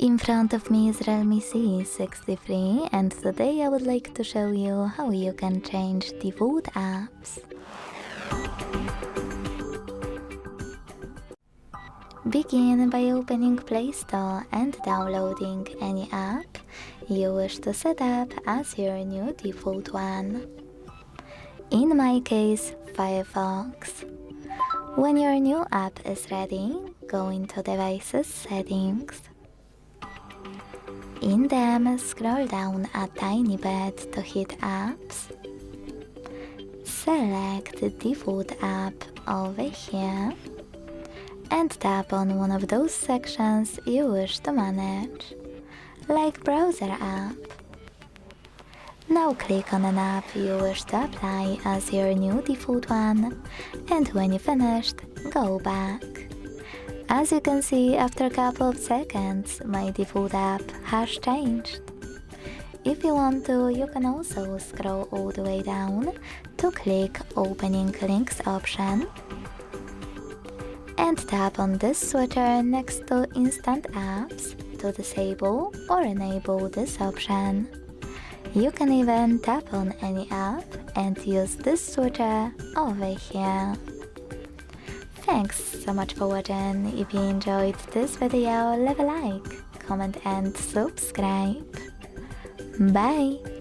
In front of me is REALME C63, and today I would like to show you how you can change default apps. Begin by opening Play Store and downloading any app you wish to set up as your new default one. In my case, Firefox. When your new app is ready, go into Devices Settings. In them, scroll down a tiny bit to hit Apps. Select the default app over here and tap on one of those sections you wish to manage, like Browser app. Now click on an app you wish to apply as your new default one, and when you finished, go back. As you can see, after a couple of seconds, my default app has changed. If you want to, you can also scroll all the way down to click Opening Links option and tap on this switcher next to Instant Apps to disable or enable this option. You can even tap on any app and use this switcher over here. Thanks so much for watching. If you enjoyed this video, leave a like, comment and subscribe. Bye!